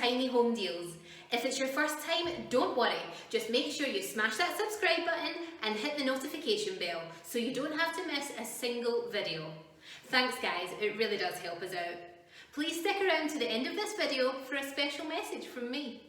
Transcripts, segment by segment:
tiny home deals. If it's your first time, don't worry. Just make sure you smash that subscribe button and hit the notification bell so you don't have to miss a single video. Thanks guys, it really does help us out. Please stick around to the end of this video for a special message from me.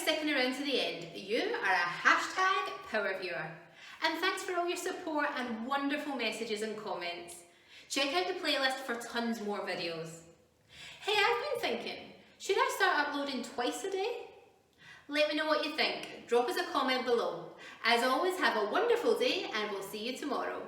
sticking around to the end. You are a hashtag power viewer. And thanks for all your support and wonderful messages and comments. Check out the playlist for tons more videos. Hey, I've been thinking, should I start uploading twice a day? Let me know what you think. Drop us a comment below. As always, have a wonderful day and we'll see you tomorrow.